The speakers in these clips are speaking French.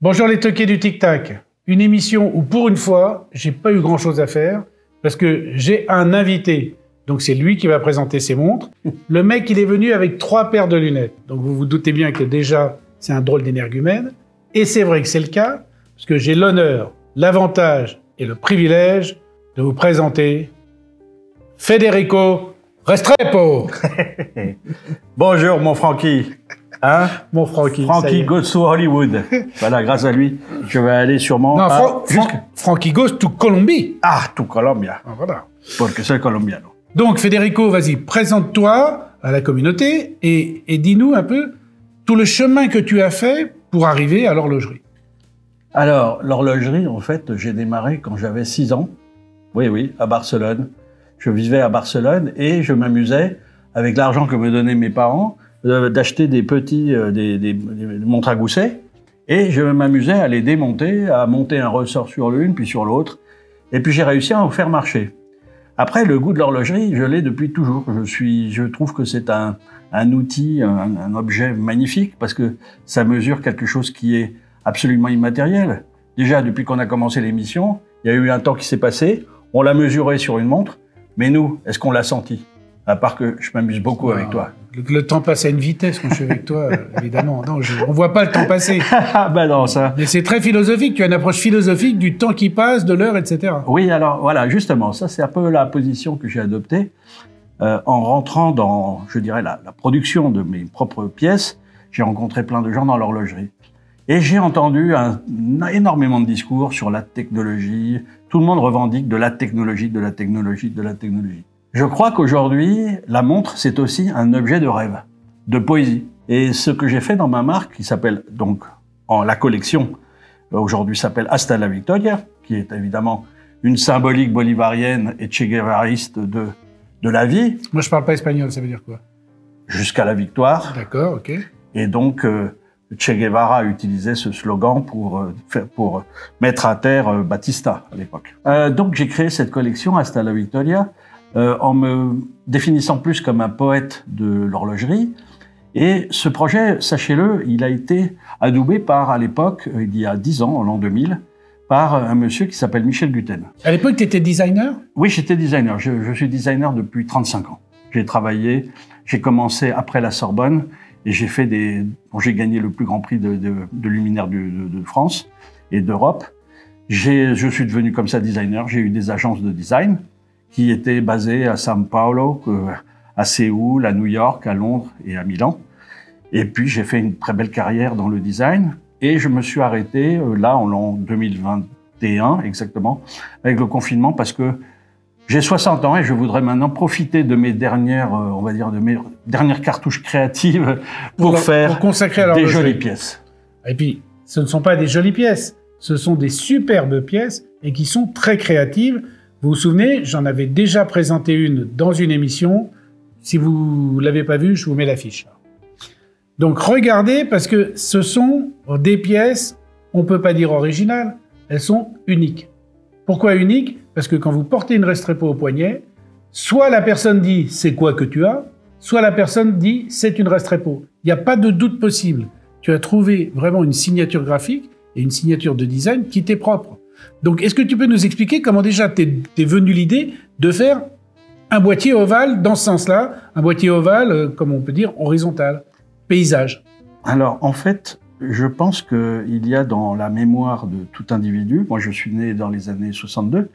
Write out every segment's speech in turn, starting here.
Bonjour les toqués du Tic Tac. Une émission où pour une fois, j'ai pas eu grand chose à faire parce que j'ai un invité. Donc c'est lui qui va présenter ses montres. Le mec, il est venu avec 3 paires de lunettes. Donc vous vous doutez bien que déjà, c'est un drôle d'énergumène. Et c'est vrai que c'est le cas, parce que j'ai l'honneur, l'avantage et le privilège de vous présenter Federico Restrepo. Bonjour mon Francky. Hein? Mon Francky. Francky goes to Hollywood. Voilà, grâce à lui, je vais aller sûrement non, Francky goes to Colombie. Ah, to Colombia. Ah, voilà. Porque soy colombiano. Donc Federico, vas-y, présente-toi à la communauté et dis-nous un peu tout le chemin que tu as fait pour arriver à l'horlogerie. Alors, l'horlogerie, en fait, j'ai démarré quand j'avais 6 ans. Oui, à Barcelone. Je vivais à Barcelone et je m'amusais, avec l'argent que me donnaient mes parents, d'acheter des petits des montres à gousset. Et je m'amusais à les démonter, à monter un ressort sur l'une, puis sur l'autre. Et puis j'ai réussi à en faire marcher. Après, le goût de l'horlogerie, je l'ai depuis toujours. Je trouve que c'est un outil, un objet magnifique, parce que ça mesure quelque chose qui est absolument immatériel. Déjà, depuis qu'on a commencé l'émission, il y a eu un temps qui s'est passé, on l'a mesuré sur une montre, mais nous, est-ce qu'on l'a senti? À part que je m'amuse beaucoup avec toi. Le temps passe à une vitesse quand je suis avec toi, évidemment. Non, on voit pas le temps passer. Ben non, ça. Mais c'est très philosophique. Tu as une approche philosophique du temps qui passe, de l'heure, etc. Oui, alors voilà, justement, ça c'est un peu la position que j'ai adoptée en rentrant dans, je dirais, la production de mes propres pièces. J'ai rencontré plein de gens dans l'horlogerie. Et j'ai entendu énormément de discours sur la technologie. Tout le monde revendique de la technologie, de la technologie, de la technologie. Je crois qu'aujourd'hui, la montre, c'est aussi un objet de rêve, de poésie. Et ce que j'ai fait dans ma marque, qui s'appelle donc, la collection, aujourd'hui s'appelle Hasta la Victoria, qui est évidemment une symbolique bolivarienne et che guevariste de la vie. Moi, je parle pas espagnol, ça veut dire quoi? Jusqu'à la victoire. D'accord, ok. Et donc, Che Guevara utilisait ce slogan pour mettre à terre Batista à l'époque. Donc j'ai créé cette collection Hasta la Victoria en me définissant plus comme un poète de l'horlogerie. Et ce projet, sachez-le, il a été adoubé par, à l'époque, il y a 10 ans, en l'an 2000, par un monsieur qui s'appelle Michel Gutten. À l'époque, tu étais designer? Oui, j'étais designer. Je suis designer depuis 35 ans. J'ai commencé après la Sorbonne, et j'ai gagné le plus grand prix de luminaire de France et d'Europe. Je suis devenu comme ça designer. J'ai eu des agences de design qui étaient basées à São Paulo, à Séoul, à New York, à Londres et à Milan. Et puis j'ai fait une très belle carrière dans le design et je me suis arrêté là en l'an 2021 exactement avec le confinement parce que j'ai 60 ans et je voudrais maintenant profiter de mes dernières, on va dire, de mes dernières cartouches créatives pour consacrer des jolies pièces. Et puis, ce ne sont pas des jolies pièces, ce sont des superbes pièces et qui sont très créatives. Vous vous souvenez, j'en avais déjà présenté une dans une émission. Si vous l'avez pas vue, je vous mets l'affiche. Donc regardez, parce que ce sont des pièces, on peut pas dire originales, elles sont uniques. Pourquoi uniques? Parce que quand vous portez une Restrepo au poignet, soit la personne dit « c'est quoi que tu as », soit la personne dit « c'est une Restrepo ». Il n'y a pas de doute possible. Tu as trouvé vraiment une signature graphique et une signature de design qui t'est propre. Donc, est-ce que tu peux nous expliquer comment déjà t'es venue l'idée de faire un boîtier ovale dans ce sens-là, un boîtier ovale, comme on peut dire, horizontal, paysage? Alors, en fait, je pense qu'il y a dans la mémoire de tout individu, moi je suis né dans les années 62,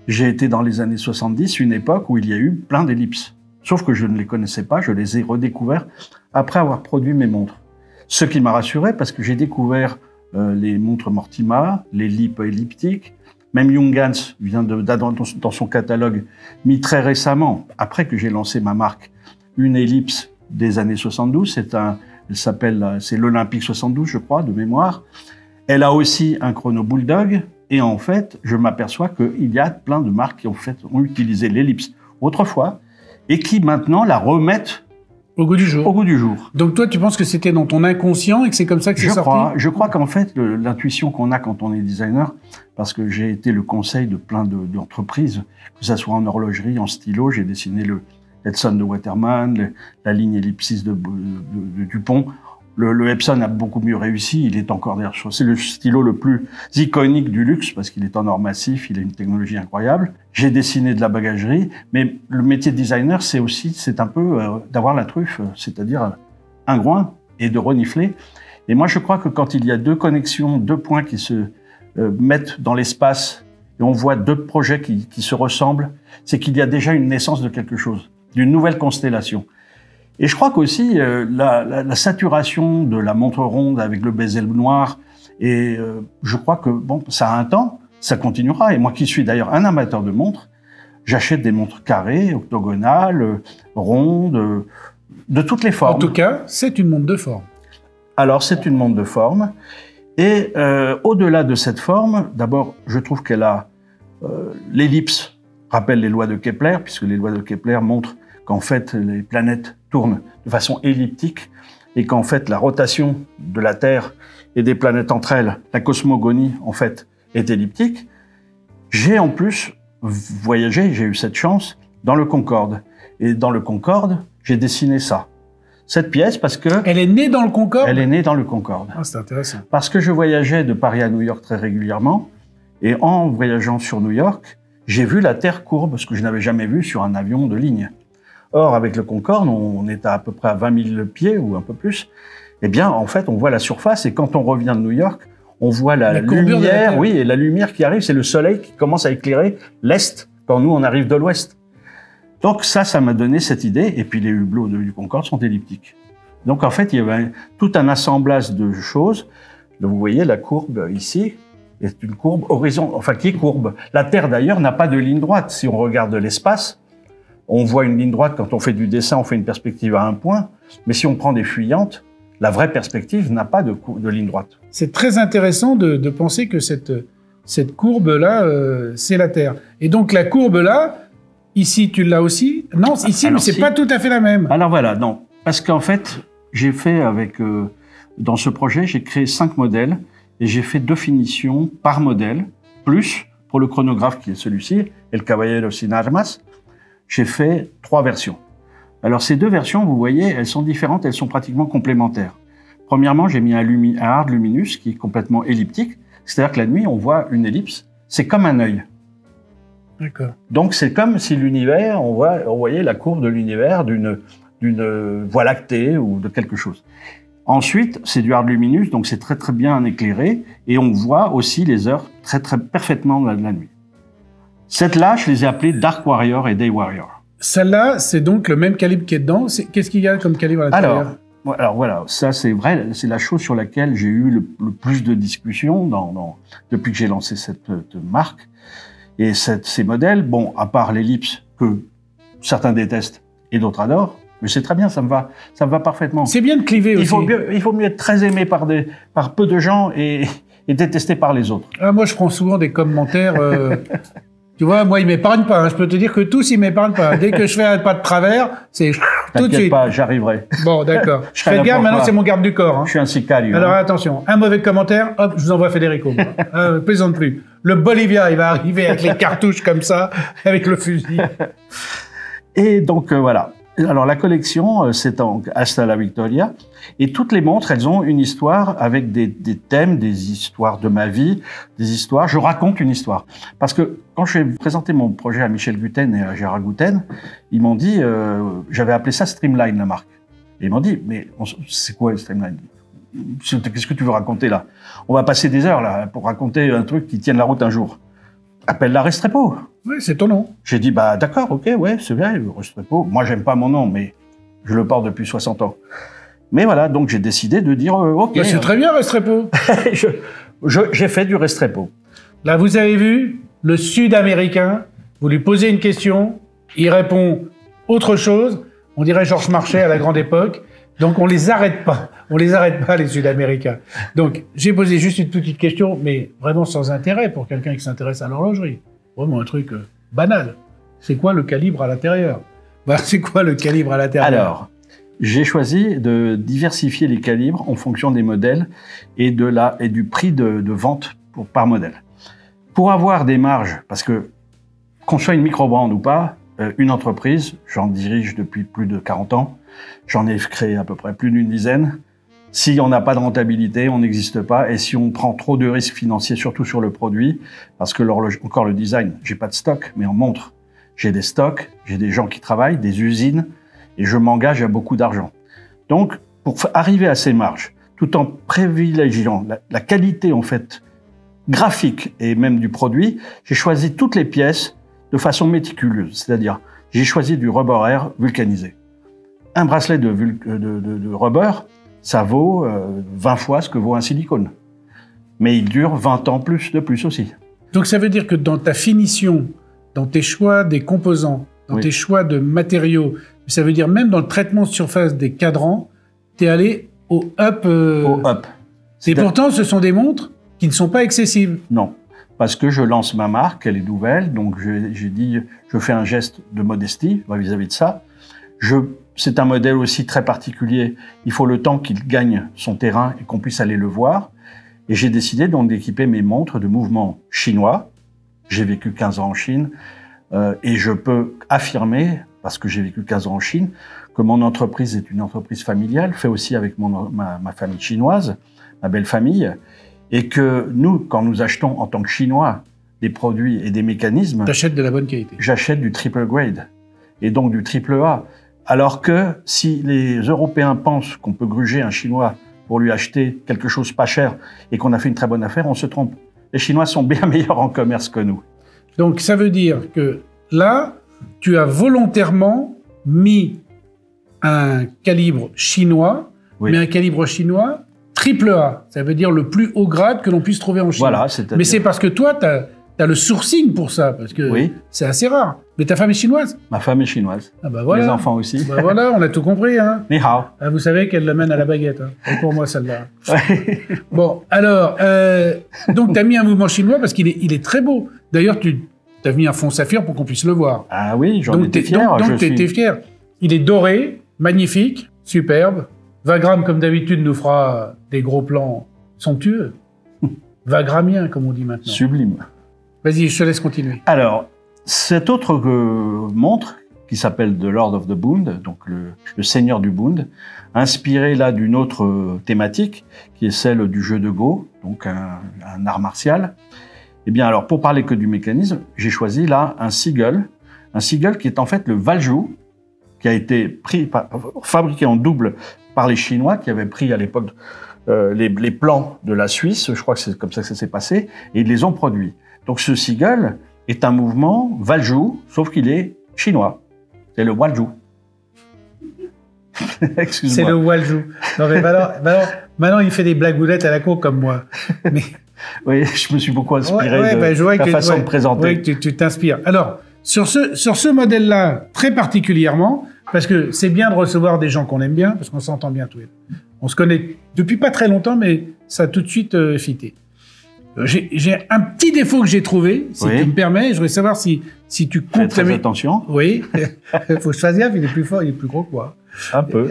j'ai été dans les années 70, une époque où il y a eu plein d'ellipses. Sauf que je ne les connaissais pas, je les ai redécouverts après avoir produit mes montres. Ce qui m'a rassuré parce que j'ai découvert les montres Mortima, les LIP elliptiques, même Junghans vient dans son catalogue, mis très récemment, après que j'ai lancé ma marque, une ellipse des années 72, c'est l'Olympique 72, je crois, de mémoire. Elle a aussi un chrono Bulldog, et en fait, je m'aperçois qu'il y a plein de marques qui ont utilisé l'ellipse autrefois, et qui maintenant la remettent au goût du jour. Au goût du jour. Donc toi, tu penses que c'était dans ton inconscient et que c'est comme ça que c'est sorti? Je crois qu'en fait, l'intuition qu'on a quand on est designer, parce que j'ai été le conseil de plein d'entreprises, que ça soit en horlogerie, en stylo, j'ai dessiné le Edson de Waterman, la ligne Ellipsis de Dupont. Le Epson a beaucoup mieux réussi. Il est encore d'ailleurs, c'est le stylo le plus iconique du luxe parce qu'il est en or massif. Il a une technologie incroyable. J'ai dessiné de la bagagerie, mais le métier de designer, c'est un peu d'avoir la truffe, c'est-à-dire un groin et de renifler. Et moi, je crois que quand il y a deux connexions, deux points qui se mettent dans l'espace et on voit deux projets qui se ressemblent, c'est qu'il y a déjà une naissance de quelque chose, d'une nouvelle constellation. Et je crois qu'aussi la saturation de la montre ronde avec le bezel noir, et je crois que bon, ça a un temps, ça continuera. Et moi qui suis d'ailleurs un amateur de montres, j'achète des montres carrées, octogonales, rondes, de toutes les formes. En tout cas, c'est une montre de forme. Alors c'est une montre de forme. Et au-delà de cette forme, d'abord, je trouve qu'elle a l'ellipse, rappelle les lois de Kepler, puisque les lois de Kepler montrent qu'en fait, les planètes tournent de façon elliptique et qu'en fait, la rotation de la Terre et des planètes entre elles, la cosmogonie, en fait, est elliptique. J'ai en plus voyagé, j'ai eu cette chance, dans le Concorde. Et dans le Concorde, j'ai dessiné ça. Cette pièce, parce que... Elle est née dans le Concorde? Elle est née dans le Concorde. Ah, c'est intéressant. Parce que je voyageais de Paris à New York très régulièrement, et en voyageant sur New York, j'ai vu la Terre courbe, ce que je n'avais jamais vu sur un avion de ligne. Or, avec le Concorde, on est à peu près à 20 000 pieds ou un peu plus. Eh bien, en fait, on voit la surface et quand on revient de New York, on voit la lumière. Oui, et la lumière qui arrive, c'est le soleil qui commence à éclairer l'Est quand nous, on arrive de l'Ouest. Donc ça m'a donné cette idée. Et puis, les hublots du Concorde sont elliptiques. Donc, en fait, il y avait tout un assemblage de choses. Vous voyez, la courbe ici est une courbe qui est courbe. La Terre, d'ailleurs, n'a pas de ligne droite. Si on regarde l'espace, on voit une ligne droite. Quand on fait du dessin, on fait une perspective à un point. Mais si on prend des fuyantes, la vraie perspective n'a pas de ligne droite. C'est très intéressant de penser que cette courbe-là, c'est la Terre. Et donc la courbe-là, ici, tu l'as aussi? Non, ici, mais c'est pas tout à fait la même. Alors voilà, non. Parce qu'en fait, j'ai fait dans ce projet, j'ai créé 5 modèles et j'ai fait 2 finitions par modèle, plus pour le chronographe qui est celui-ci, El Caballero sin Armas, j'ai fait 3 versions. Alors ces 2 versions, vous voyez, elles sont différentes, elles sont pratiquement complémentaires. Premièrement, j'ai mis un hard luminous qui est complètement elliptique, c'est-à-dire que la nuit, on voit une ellipse, c'est comme un œil. D'accord. Donc c'est comme si l'univers, on voyait la courbe de l'univers d'une voie lactée ou de quelque chose. Ensuite, c'est du hard luminous, donc c'est très très bien éclairé, et on voit aussi les heures très très parfaitement de la nuit. Cette-là, je les ai appelées Dark Warrior et Day Warrior. Celle-là, c'est donc le même calibre qui est dedans. Qu'est-ce qu'il y a comme calibre à l'intérieur? Alors voilà, ça c'est vrai, c'est la chose sur laquelle j'ai eu le plus de discussions depuis que j'ai lancé cette marque. Et ces modèles, bon, à part l'ellipse que certains détestent et d'autres adorent, mais c'est très bien, ça me va parfaitement. C'est bien de cliver aussi. Il faut mieux être très aimé par peu de gens et détesté par les autres. Ah, moi, je prends souvent des commentaires. Tu vois, moi, ils m'épargnent pas. Hein. Je peux te dire que tous, ils m'épargnent pas. Dès que je fais un pas de travers, c'est tout de suite. T'inquiète pas, j'arriverai. Bon, d'accord. Je fais gaffe, maintenant, c'est mon garde du corps. Hein. Je suis un sicario. Alors, attention, un mauvais commentaire, hop, je vous envoie Federico. Plaisante plus. Le Bolivia, il va arriver avec les cartouches comme ça, avec le fusil. Et donc, voilà. Alors, la collection, c'est donc Hasta la Victoria. Et toutes les montres, elles ont une histoire avec des thèmes, des histoires de ma vie, des histoires. Je raconte une histoire. Parce que quand j'ai présenté mon projet à Michel Gutten et à Gérard Gutten, ils m'ont dit, j'avais appelé ça Streamline, la marque. Et ils m'ont dit, mais c'est quoi Streamline? Qu'est-ce que tu veux raconter là? On va passer des heures là pour raconter un truc qui tienne la route un jour. Appelle-la Restrepo. Oui, c'est ton nom. J'ai dit, bah d'accord, ok, ouais, c'est bien, Restrepo. Moi, j'aime pas mon nom, mais je le porte depuis 60 ans. Mais voilà, donc j'ai décidé de dire, ok. Bah, c'est très bien, Restrepo. J'ai fait du Restrepo. Là, vous avez vu, le Sud-Américain, vous lui posez une question, il répond autre chose. On dirait Georges Marchais à la grande époque. Donc, on les arrête pas. On les arrête pas, les Sud-Américains. Donc, j'ai posé juste une petite question, mais vraiment sans intérêt pour quelqu'un qui s'intéresse à l'horlogerie. Vraiment un truc banal. C'est quoi le calibre à l'intérieur? Bah, c'est quoi le calibre à l'intérieur? Alors, j'ai choisi de diversifier les calibres en fonction des modèles et du prix de vente par modèle. Pour avoir des marges, parce que qu'on soit une micro-brand ou pas, une entreprise, j'en dirige depuis plus de 40 ans, j'en ai créé à peu près plus d'une dizaine, Si on n'a pas de rentabilité, on n'existe pas. Et si on prend trop de risques financiers, surtout sur le produit, parce que encore le design, j'ai pas de stock, mais en montre, j'ai des stocks, j'ai des gens qui travaillent, des usines, et je m'engage à beaucoup d'argent. Donc, pour arriver à ces marges, tout en privilégiant la qualité, en fait, graphique et même du produit, j'ai choisi toutes les pièces de façon méticuleuse. C'est-à-dire, j'ai choisi du rubber air vulcanisé. Un bracelet de rubber, ça vaut 20 fois ce que vaut un silicone. Mais il dure 20 ans de plus aussi. Donc ça veut dire que dans ta finition, dans tes choix des composants, dans tes choix de matériaux, ça veut dire même dans le traitement de surface des cadrans, tu es allé au up. Au up. Et pourtant, ce sont des montres qui ne sont pas excessives. Non, parce que je lance ma marque, elle est nouvelle, donc j'ai dit, je fais un geste de modestie vis-à-vis de ça. C'est un modèle aussi très particulier. Il faut le temps qu'il gagne son terrain et qu'on puisse aller le voir. Et j'ai décidé donc d'équiper mes montres de mouvements chinois. J'ai vécu 15 ans en Chine et je peux affirmer, parce que j'ai vécu 15 ans en Chine, que mon entreprise est une entreprise familiale, fait aussi avec ma famille chinoise, ma belle famille, et que nous, quand nous achetons en tant que Chinois des produits et des mécanismes... T'achètes de la bonne qualité. J'achète du triple grade et donc du triple A. Alors que si les Européens pensent qu'on peut gruger un Chinois pour lui acheter quelque chose pas cher et qu'on a fait une très bonne affaire, on se trompe. Les Chinois sont bien meilleurs en commerce que nous. Donc ça veut dire que là, tu as volontairement mis un calibre chinois, mais un calibre chinois triple A. Ça veut dire le plus haut grade que l'on puisse trouver en Chine. Voilà, mais c'est parce que toi, tu as le sourcing pour ça, parce que c'est assez rare. Mais ta femme est chinoise? Ma femme est chinoise. Ah bah voilà. Les enfants aussi. Bah voilà, on a tout compris. Hein. Ni hao. Ah, vous savez qu'elle l'amène à la baguette. Hein. Et pour moi, celle-là. Bon, alors, donc tu as mis un mouvement chinois parce qu'il est très beau. D'ailleurs, tu as mis un fond saphir pour qu'on puisse le voir. Ah oui, j'en étais fier. Donc tu étais fier. Il est doré, magnifique, superbe. 20 grammes, comme d'habitude, nous fera des gros plans somptueux. 20 grammiens, comme on dit maintenant. Sublime. Vas-y, je te laisse continuer. Alors, cette autre montre, qui s'appelle The Lord of the Bund, donc le Seigneur du Bund, inspirée là d'une autre thématique, qui est celle du jeu de Go, donc un art martial. Eh bien, alors, pour parler que du mécanisme, j'ai choisi là un Seagull qui est en fait le Valjoux, qui a été fabriqué en double par les Chinois, qui avaient pris à l'époque les plans de la Suisse, je crois que c'est comme ça que ça s'est passé, et ils les ont produits. Donc ce Seagull est un mouvement Valjoux, sauf qu'il est chinois. C'est le Waljou. Excuse-moi. C'est le Waljou. Non mais maintenant, il fait des blagounettes à la con comme moi. Mais... Oui, je me suis beaucoup inspiré de ta façon de présenter. Oui, tu t'inspires. Alors, sur ce modèle-là, très particulièrement, parce que c'est bien de recevoir des gens qu'on aime bien, parce qu'on s'entend bien tous les deux. On se connaît depuis pas très longtemps, mais ça a tout de suite fité. J'ai un petit défaut que j'ai trouvé, si tu me permets. Je voudrais savoir si tu comptes... Fais très attention. Oui, il faut que je fasse gaffe, il est plus fort, il est plus gros que moi. Un peu.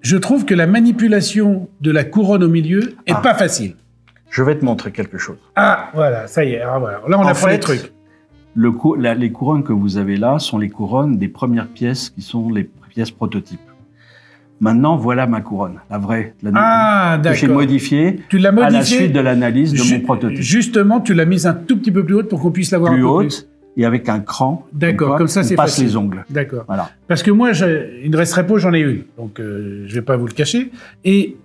Je trouve que la manipulation de la couronne au milieu est pas facile. Je vais te montrer quelque chose. Ah, voilà, ça y est. Alors, voilà. Là, on apprend les trucs. Les couronnes que vous avez là sont les couronnes des premières pièces qui sont les pièces prototypes. Maintenant, voilà ma couronne, la vraie, que j'ai modifiée à la suite de l'analyse de mon prototype. Justement, tu l'as mise un tout petit peu plus haute pour qu'on puisse la voir un peu plus. Plus haute et avec un cran. D'accord, comme ça c'est passe facile. Les ongles. D'accord. Voilà. Parce que moi, une reste repos, j'en ai une, donc je vais pas vous le cacher. Et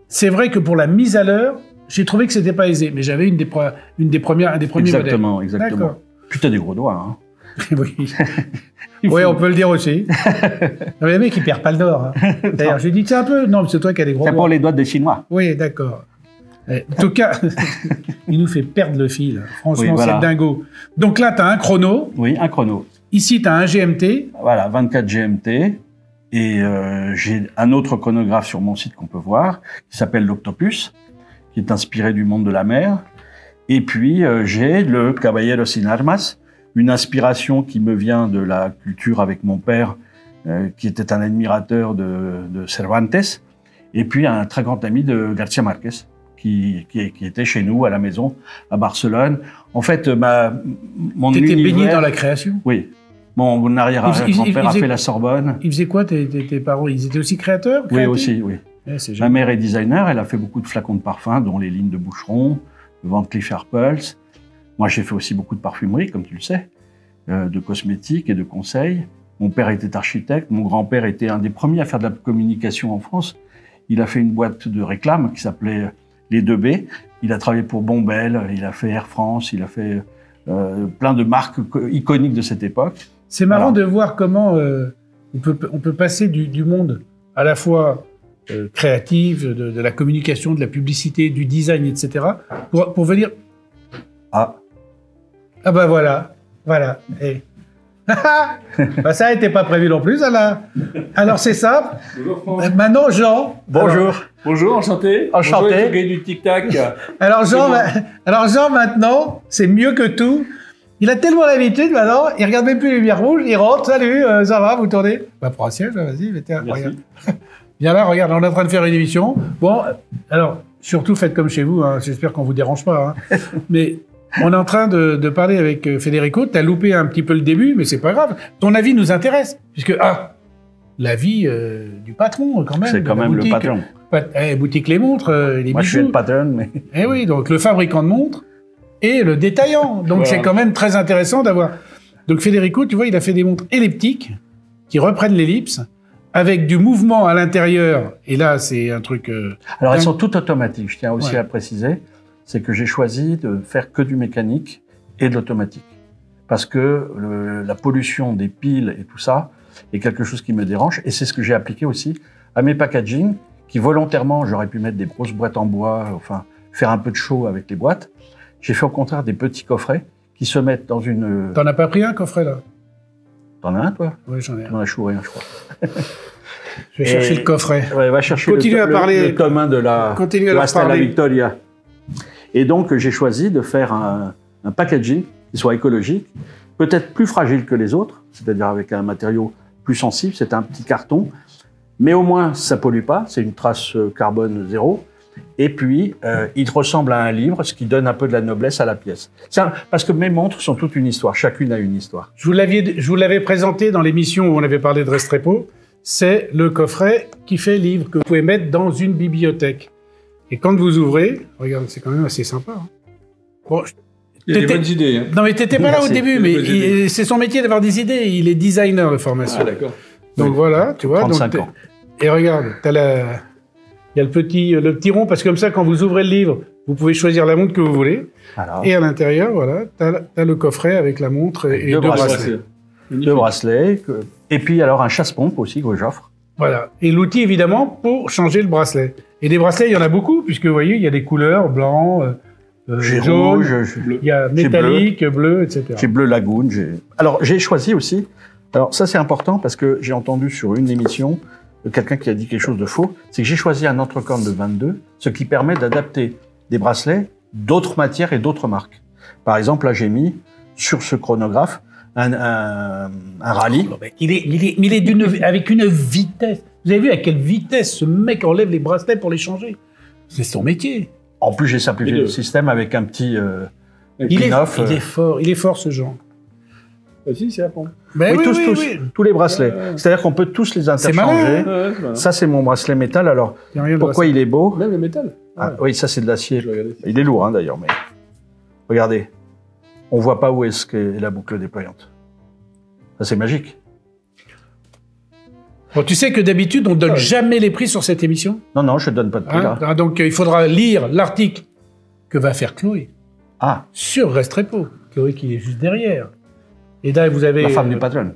c'est vrai que pour la mise à l'heure, j'ai trouvé que c'était pas aisé, mais j'avais un des premiers exactement, modèles. Exactement. Puis t'as des gros doigts, hein. Oui, on peut le dire aussi. Non, mais le mec, il perd pas le nord. Hein. D'ailleurs, je lui dis, tiens un peu. Non, mais c'est toi qui as des gros doigts. C'est pour les doigts des Chinois. Oui, d'accord. En tout cas, il nous fait perdre le fil. Franchement, c'est dingo. Donc là, tu as un chrono. Oui, un chrono. Ici, tu as un GMT. Voilà, 24 GMT. Et j'ai un autre chronographe sur mon site qu'on peut voir, qui s'appelle l'Octopus, qui est inspiré du monde de la mer. Et puis, j'ai le Caballero sin Armas, une inspiration qui me vient de la culture avec mon père, qui était un admirateur de Cervantes, et puis un très grand ami de García Márquez, qui était chez nous à la maison à Barcelone. En fait, mon univers... T'étais baigné dans la création? Oui. Mon arrière-grand-père a fait la Sorbonne. Ils faisaient quoi, tes parents? Ils étaient aussi créateurs? Oui, aussi, oui. c'est Ma génial. mère est designer, elle a fait beaucoup de flacons de parfums, dont les lignes de Boucheron, de Van Cleef & Arpels. Moi, j'ai fait aussi beaucoup de parfumerie, comme tu le sais, de cosmétiques et de conseils. Mon père était architecte, mon grand-père était un des premiers à faire de la communication en France. Il a fait une boîte de réclame qui s'appelait Les 2B. Il a travaillé pour Bombel, il a fait Air France, il a fait plein de marques iconiques de cette époque. C'est marrant Voilà. de voir comment on peut passer du monde à la fois créatif, de la communication, de la publicité, du design, etc., pour venir... Ah, Ah bah voilà. Et... bah ça n'était pas prévu non plus, Alain. Alors c'est ça. Bonjour Franck. Maintenant, Jean. bonjour. Bonjour, enchanté. Enchanté. Bonjour les du tic-tac. Alors Jean, C'est alors Jean maintenant, c'est mieux que tout. Il a tellement l'habitude maintenant, il regarde même plus les lumières rouges, il rentre, salut, ça va, vous tournez? Bah prends un siège, là, vas-y, mettez un, Merci. regarde. Viens là, regarde, on est en train de faire une émission. Bon, alors, surtout faites comme chez vous, hein, j'espère qu'on vous dérange pas. Hein. Mais on est en train de parler avec Federico, t'as loupé un petit peu le début, mais c'est pas grave. Ton avis nous intéresse, puisque, l'avis du patron, quand même. C'est de quand la même le boutique. patron. Boutique Les Montres, les Moi, je suis bijoux. le patron, mais... Eh oui, donc le fabricant de montres et le détaillant. Donc Voilà. c'est quand même très intéressant d'avoir. Donc Federico, tu vois, il a fait des montres elliptiques qui reprennent l'ellipse avec du mouvement à l'intérieur. Et là, c'est un truc. Alors, elles dingue. sont toutes automatiques, je tiens aussi Ouais. à préciser. C'est que j'ai choisi de faire que du mécanique et de l'automatique. Parce que la pollution des piles et tout ça est quelque chose qui me dérange. Et c'est ce que j'ai appliqué aussi à mes packaging, qui volontairement, j'aurais pu mettre des grosses boîtes en bois, enfin, faire un peu de show avec les boîtes. J'ai fait au contraire des petits coffrets qui se mettent dans une... T'en as pas pris un coffret là? T'en as un, toi? Oui, j'en ai un. T'en as chouré un, je crois. Je vais chercher le coffret. Ouais, va chercher Continue à parler. le tome 1 de la, Continue à de leur la Stella parler. Victoria. Et donc, j'ai choisi de faire un packaging qui soit écologique, peut-être plus fragile que les autres, c'est-à-dire avec un matériau plus sensible. C'est un petit carton, mais au moins, ça pollue pas. C'est une trace carbone zéro. Et puis, il ressemble à un livre, ce qui donne un peu de la noblesse à la pièce. Parce que mes montres sont toute une histoire. Chacune a une histoire. Je vous l'avais présenté dans l'émission où on avait parlé de Restrepo. C'est le coffret qui fait livre que vous pouvez mettre dans une bibliothèque. Et quand vous ouvrez, regarde, c'est quand même assez sympa. Hein. Bon, Il y a des T'étais- bonnes idées. Hein. non mais t'étais pas là au Merci. début, mais Bonnes idées. c'est son métier d'avoir des idées. Il est designer de formation. Ah, d'accord. Donc Oui. voilà, tu vois. 35 donc, ans. Et regarde, il y a le petit rond, parce que comme ça, quand vous ouvrez le livre, vous pouvez choisir la montre que vous voulez. Alors, Et à l'intérieur, voilà, t'as le coffret avec la montre et Deux deux bracelets. bracelets. deux bracelets. Et puis, alors, un chasse-pompe aussi que j'offre. Voilà. Et l'outil, évidemment, pour changer le bracelet. Et des bracelets, il y en a beaucoup, puisque vous voyez, il y a des couleurs, blanc, J'ai jaune, rouge, il y a j'ai métallique, bleu, etc. j'ai bleu lagoon. Alors, j'ai choisi aussi. Alors, ça, c'est important parce que j'ai entendu sur une émission quelqu'un qui a dit quelque chose de faux. C'est que j'ai choisi un entrecorne de 22, ce qui permet d'adapter des bracelets d'autres matières et d'autres marques. Par exemple, là, j'ai mis sur ce chronographe un rallye. Oh, mais il est avec une vitesse. Vous avez vu à quelle vitesse ce mec enlève les bracelets pour les changer? C'est son métier. En plus, j'ai simplifié Et le deux. système avec un petit Il pin-off. est fort ce genre. Ah, si, c'est à fond. Ben Oui, tous les bracelets. Ouais. C'est-à-dire qu'on peut tous les C'est malin, interchanger. Ouais, c'est malin. Ça, c'est mon bracelet métal. Alors, Il y a rien de pourquoi il est beau? Même le métal. Ah, oui, ça, c'est de l'acier. Je vais regarder. Il est lourd, hein, d'ailleurs, mais regardez. On voit pas où est-ce qu'est la boucle déployante. Ça, c'est magique. Bon, tu sais que d'habitude, on donne Ah oui. jamais les prix sur cette émission. Non, non, je donne pas de prix, Hein là. Donc, il faudra lire l'article que va faire Chloé Ah, sur Restrepo. Chloé qui est juste derrière. Et là, vous avez... la femme du patron.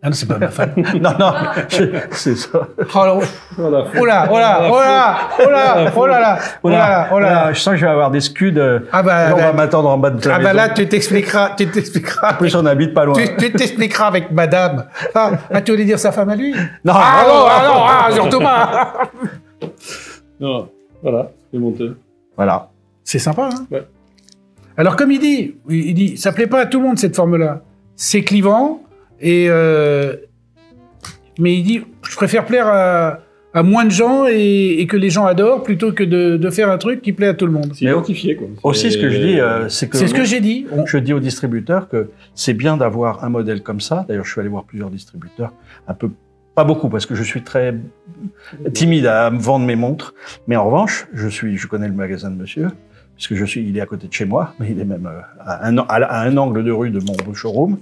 Ah non, c'est pas ma femme. Non, non, c'est ça. Oh là, Voilà. oh là, oh là, oh là, oh là, oh là là, oh là là, oh là là. Je sens que je vais avoir des scuds. Ah bah, Là, on là- va m'attendre en bas de la Ah bah maison. là, tu t'expliqueras. En plus, on habite pas loin. Tu t'expliqueras avec madame. Ah, tu voulais dire sa femme à lui? Non, Ah non, non, ah non, ah, surtout pas. Non, voilà, c'est monté. Voilà. C'est sympa, hein? Ouais. Alors, comme il dit, ça plaît pas à tout le monde, cette forme-là. C'est clivant, mais il dit, je préfère plaire à moins de gens et que les gens adorent plutôt que de faire un truc qui plaît à tout le monde. C'est identifié, quoi. Aussi, ce que je dis, c'est que... C'est ce que j'ai dit. Je dis aux distributeurs que c'est bien d'avoir un modèle comme ça. D'ailleurs, je suis allé voir plusieurs distributeurs un peu Pas beaucoup, parce que je suis très timide à me vendre mes montres. Mais en revanche, je connais le magasin de monsieur, puisque il est à côté de chez moi, mais il est même à un angle de rue de mon showroom.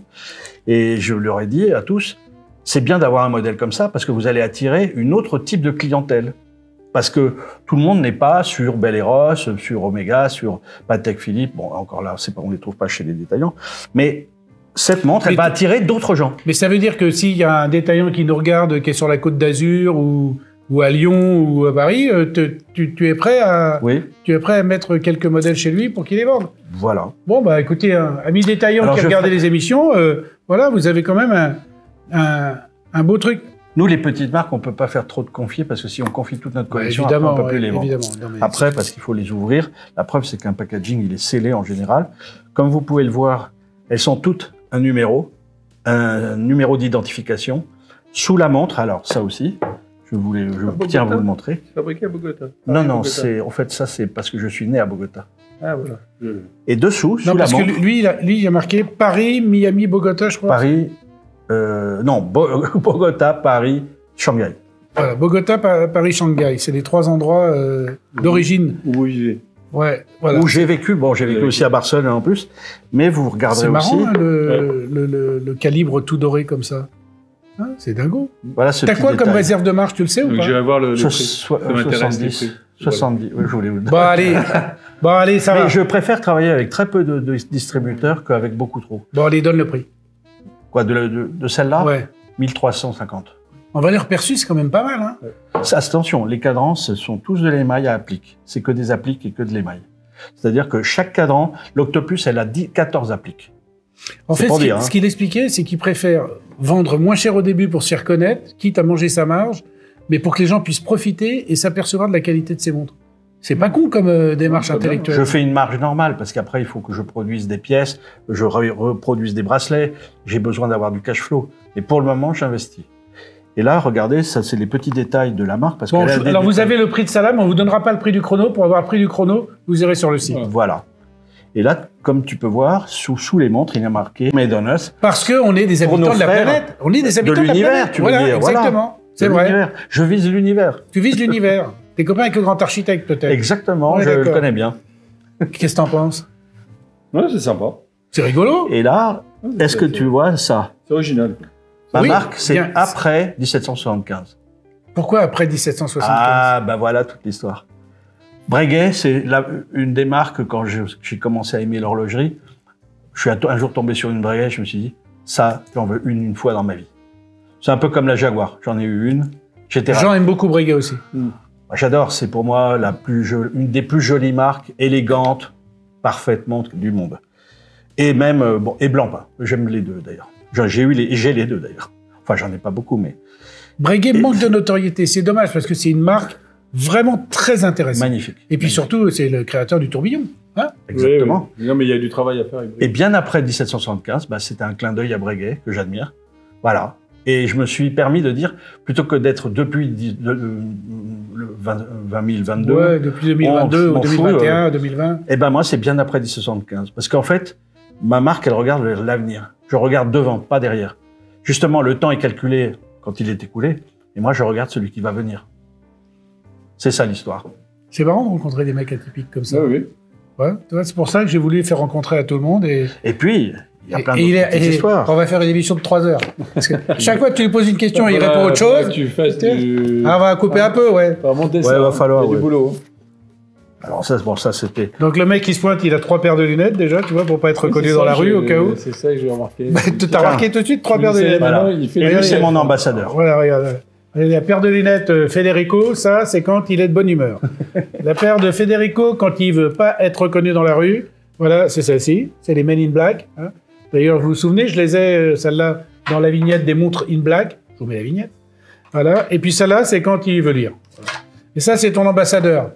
Et je leur ai dit à tous, c'est bien d'avoir un modèle comme ça, parce que vous allez attirer une autre type de clientèle. Parce que tout le monde n'est pas sur Bel Eros, sur Omega, sur Patek Philippe. Bon, encore là, on les trouve pas chez les détaillants. Mais cette montre, elle va attirer d'autres gens. Mais ça veut dire que s'il y a un détaillant qui nous regarde, qui est sur la Côte d'Azur ou à Lyon ou à Paris, tu es prêt à mettre quelques modèles chez lui pour qu'il les vende. Voilà. Bon, bah écoutez, amis détaillants qui regardent les émissions, voilà, vous avez quand même un beau truc. Nous, les petites marques, on peut pas faire trop de confier parce que si on confie toute notre collection, après, on peut plus les vendre. Non, mais après, parce qu'il faut les ouvrir. La preuve, c'est qu'un packaging, il est scellé en général. Comme vous pouvez le voir, elles sont toutes un numéro d'identification sous la montre. Alors ça aussi, je tiens à vous le montrer. C'est fabriqué à Bogota. Non, en fait, ça c'est parce que je suis né à Bogota. Ah voilà. Et dessous, sous la montre. Parce que lui, il a marqué Paris, Miami, Bogota, je crois. Paris, Bogota, Paris, Shanghai. Voilà, Bogota, Paris, Shanghai. C'est les 3 endroits d'origine. Où vous vivez. Ouais, voilà. Où j'ai vécu. Bon, j'ai vécu aussi à Barcelone en plus. Mais vous regarderez aussi. C'est marrant, hein, le calibre tout doré comme ça. Hein, c'est dingo. Voilà ce T'as quoi comme réserve de marge, tu le sais ou pas? Je vais voir le prix. 70. 70. Oui, je voulais vous dire. Bon, allez, ça va. Mais je préfère travailler avec très peu de distributeurs qu'avec beaucoup trop. Bon, allez, donne le prix. Quoi, de celle-là? Ouais. 1350. En valeur perçue, c'est quand même pas mal, hein. Attention, les cadrans, ce sont tous de l'émail à applique. C'est que des appliques et que de l'émail. C'est-à-dire que chaque cadran, l'Octopus, elle a 14 appliques. En fait, ce qu'il expliquait, c'est qu'il préfère vendre moins cher au début pour s'y reconnaître, quitte à manger sa marge, mais pour que les gens puissent profiter et s'apercevoir de la qualité de ses montres. C'est pas con comme démarche intellectuelle. Je fais une marge normale parce qu'après, il faut que je produise des pièces, je reproduise des bracelets, j'ai besoin d'avoir du cash flow. Et pour le moment, j'investis. Et là, regardez, ça, c'est les petits détails de la marque. Parce alors, vous avez le prix de Salam, on vous donnera pas le prix du chrono. Pour avoir le prix du chrono, vous irez sur le site. Voilà. Et là, comme tu peux voir, sous les montres, il y a marqué Made on Us. Parce qu'on est des habitants de la planète. On est des habitants de l'univers, tu veux dire. Exactement. C'est vrai. Je vise l'univers. Tu vises l'univers. T'es copain avec le grand architecte, peut-être. Exactement, je le connais bien. Qu'est-ce que t'en penses? Ouais, c'est sympa. C'est rigolo. Et là, est-ce que tu vois ça? C'est original. Ma marque, c'est après 1775. Pourquoi après 1775? Ah, ben voilà toute l'histoire. Breguet, c'est une des marques, quand j'ai commencé à aimer l'horlogerie, je suis un jour tombé sur une Breguet, je me suis dit, ça, j'en veux une fois dans ma vie. C'est un peu comme la Jaguar, j'en ai eu une. Jean aime beaucoup Breguet aussi. J'adore, c'est pour moi une des plus jolies marques, élégantes, parfaitement du monde. Et même, et Blancpain, j'aime les deux d'ailleurs. J'ai les deux d'ailleurs. Enfin, j'en ai pas beaucoup, mais... Breguet manque de notoriété, c'est dommage, parce que c'est une marque vraiment très intéressante. Magnifique. Et puis surtout, c'est le créateur du tourbillon. Hein? Exactement. Oui. Non, mais il y a du travail à faire avec Breguet. Et bien après 1775, c'était un clin d'œil à Breguet, que j'admire. Voilà. Et je me suis permis de dire, plutôt que d'être depuis le 2022... Ouais, depuis 2022 ou 2021, 2020. Eh ben moi, c'est bien après 1775. Parce qu'en fait, ma marque, elle regarde vers l'avenir. Je regarde devant, pas derrière. Justement, le temps est calculé quand il est écoulé, et moi, je regarde celui qui va venir. C'est ça l'histoire. C'est marrant de rencontrer des mecs atypiques comme ça. Oui. Ouais, c'est pour ça que j'ai voulu faire rencontrer à tout le monde. Et puis, il y a plein d'autres histoires. On va faire une émission de 3 heures. Parce que chaque fois que tu lui poses une question, il répond autre chose. Tu fasses du... Ah, on va couper un peu, ouais. On va monter ça. Ouais, va falloir. Il y a du boulot. Alors ça c'était... Donc le mec qui se pointe, il a 3 paires de lunettes déjà, tu vois, pour pas être reconnu dans la rue au cas où. C'est ça que j'ai remarqué. T'as remarqué tout de suite 3 paires de lunettes. Voilà. Et lui, c'est mon ambassadeur. Voilà, regarde. La paire de lunettes Federico, ça, c'est quand il est de bonne humeur. La paire de Federico, quand il veut pas être reconnu dans la rue, voilà, c'est celle-ci. C'est les Men in Black. Hein. D'ailleurs, vous vous souvenez, je les ai, celle-là, dans la vignette des montres in black. Je vous mets la vignette. Voilà. Et puis celle-là, c'est quand il veut lire. Et ça, c'est ton ambassadeur.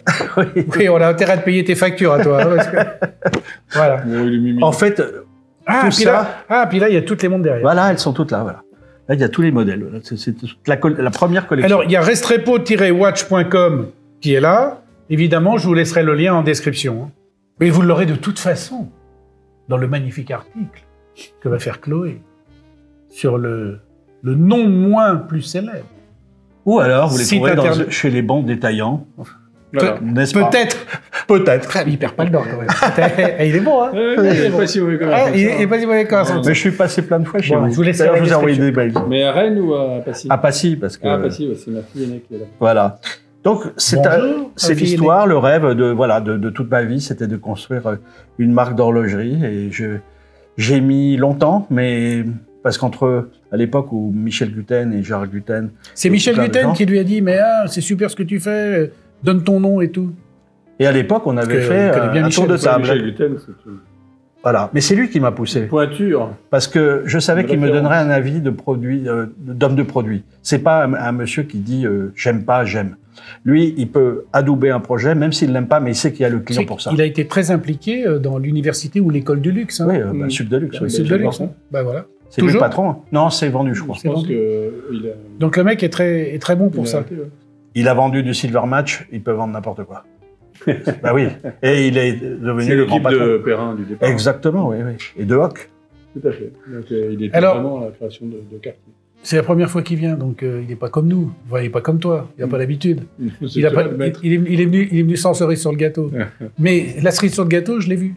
Oui, on a intérêt de payer tes factures à toi. Hein, parce que... Voilà. En fait, puis là, il y a toutes les montres derrière. Voilà, elles sont toutes là, voilà. Là, il y a tous les modèles. C'est la première collection. Alors, il y a restrepo-watch.com qui est là. Évidemment, je vous laisserai le lien en description. Hein. Mais vous l'aurez de toute façon dans le magnifique article que va faire Chloé sur le le non moins plus célèbre. Ou alors, vous les Site trouverez internet. chez les bons détaillants, Voilà. n'est-ce pas? Peut-être. Peut-être. Il perd pas le dent quand même. Et il est bon, hein. Il est pas si mauvais quand même. Ah, il est pas si mauvais quand même. Mais je suis passé plein de fois chez Bon, vous. je vous laisse D'ailleurs, faire je la vous ai envoyé description. des mails. Mais à Rennes ou à Passy À Passy, parce que... Ah, Passy, ouais, c'est ma fille aînée qui est là. Voilà. Donc, c'est Bonjour, c'est ma fille l'histoire, le rêve de toute ma vie, c'était de construire une marque d'horlogerie. Et j'ai mis longtemps, mais parce à l'époque où Michel Guten et Gérard Guten... C'est Michel plein de Guten gens. qui lui a dit, mais c'est super ce que tu fais, donne ton nom et tout. Et à l'époque, on avait Parce que fait il connaît bien un Michel, tour de c'est table. Michel Guten, c'est une Voilà. Mais c'est lui qui m'a poussé. pointure. Parce que je savais Une qu'il me référence. donnerait un avis de produit, d'homme de produit. C'est pas un monsieur qui dit j'aime pas, j'aime. Lui, il peut adouber un projet, même s'il l'aime pas, mais il sait qu'il y a le client pour ça. Il a été très impliqué dans l'université ou l'école du luxe. Hein. Oui, Sud de luxe. Mm. oui, C'est de j'ai luxe. vu. Hein. Bah voilà. C'est lui le Toujours patron. Non, c'est vendu, je crois. Je pense vendu. qu'il a... Donc le mec est très bon pour il a ça. arrêté, ouais. Il a vendu du Silver Match, il peut vendre n'importe quoi. Bah oui. Et il est devenu C'est le grand l'équipe patron. de Perrin du départ. Exactement, oui, oui. Et de Hoc. Tout à fait. Donc il était Alors- vraiment à la création de Cartier. C'est la première fois qu'il vient, donc il n'est pas comme nous. Enfin, il n'est pas comme toi. Il n'a pas l'habitude. C'est Il, a toi pas- le maître. il est venu sans cerise sur le gâteau. Mais la cerise sur le gâteau, je l'ai vu.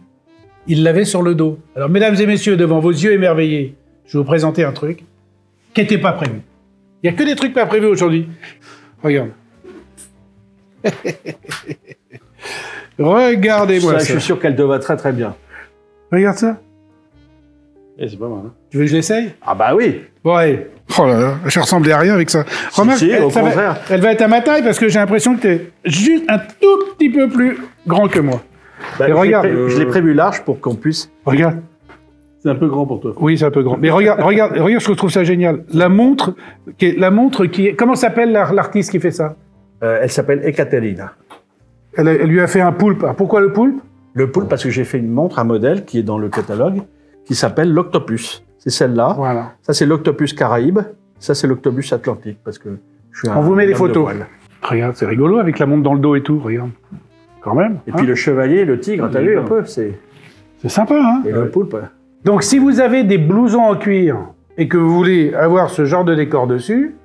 Il l'avait sur le dos. Alors, mesdames et messieurs, devant vos yeux émerveillés, je vais vous présenter un truc qui n'était pas prévu. Il n'y a que des trucs pas prévus aujourd'hui. Regarde. Regardez-moi Ça, ça. je suis sûr qu'elle te va très très bien. Regarde ça. Eh, c'est pas mal. Hein. Tu veux que je l'essaye? Ah bah oui. Bon, allez. Oh là là, je ressemblais à rien avec ça. Remarque, si, au ça va- contraire. elle va être à ma taille parce que j'ai l'impression que tu es juste un tout petit peu plus grand que moi. Bah, Et regarde. je l'ai prévu large pour qu'on puisse... Regarde. C'est un peu grand pour toi. Oui, c'est un peu grand. Mais regarde, je trouve ça génial. La montre qui est... Comment s'appelle l'artiste qui fait ça? Elle s'appelle Ekaterina. Elle lui a fait un poulpe. Alors, pourquoi le poulpe? Le poulpe, parce que j'ai fait une montre, un modèle qui est dans le catalogue, qui s'appelle l'Octopus. C'est celle-là. Voilà. Ça, c'est l'Octopus Caraïbe. Ça, c'est l'Octopus Atlantique, parce que je suis un On vous met les homme de photos. voile. Regarde, c'est rigolo avec la montre dans le dos et tout. Regarde. Quand même. Et hein. puis le chevalier, le tigre, t'as Oui, vu un non. peu? C'est C'est sympa, hein? et le poulpe. Donc, si vous avez des blousons en cuir et que vous voulez avoir ce genre de décor dessus,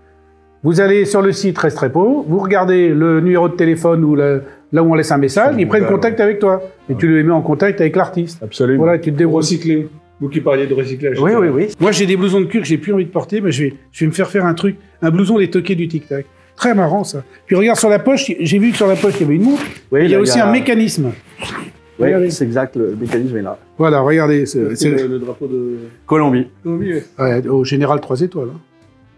vous allez sur le site Restrepo, vous regardez le numéro de téléphone ou là où on laisse un message, ils prennent contact avec toi. Et tu les mets en contact avec l'artiste. Absolument. Voilà, tu te débrouilles. Recycler. Vous qui parliez de recyclage. Oui, oui, oui. Moi, j'ai des blousons de cuir que j'ai plus envie de porter, mais je vais me faire un truc, un blouson des toqués du Tic Tac. Très marrant, ça. Puis regarde sur la poche, j'ai vu que sur la poche, il y avait une montre. Oui, Il y a là, aussi un mécanisme. Oui, Regardez. c'est exact, le mécanisme est là. Voilà, regardez. C'est C'est le drapeau de Colombie. Colombie. Ouais. ouais, au général 3 étoiles. Hein.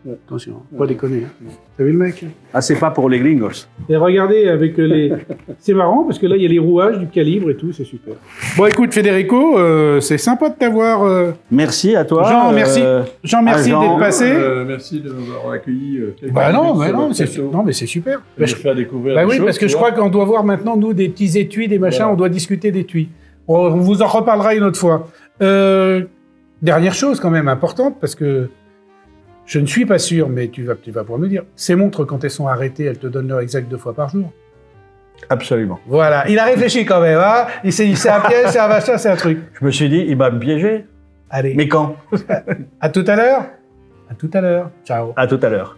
Ouais. Attention, pas déconner. Hein. T'as vu le mec? Ah, c'est pas pour les gringos. Et regardez avec les... C'est marrant parce que là, il y a les rouages du calibre et tout, c'est super. Bon, écoute, Federico, c'est sympa de t'avoir... Merci à toi. Jean, merci. Jean, merci Jean, d'être passé. Merci de m'avoir accueilli. Bah non, mais c'est super. De me faire découvrir Bah des oui, choses, parce que tu je vois. crois qu'on doit voir maintenant, nous, des petits étuis, des machins, Voilà. on doit discuter d'étuis. On vous en reparlera une autre fois. Dernière chose quand même importante, parce que je ne suis pas sûr, mais tu vas pouvoir me dire. Ces montres, quand elles sont arrêtées, elles te donnent l'heure exacte 2 fois par jour. Absolument. Voilà, il a réfléchi quand même, hein. Il s'est dit, c'est un piège, c'est un machin, c'est un truc. Je me suis dit, il va me piéger. Allez, Mais quand? à tout à l'heure. À tout à l'heure. Ciao. À tout à l'heure.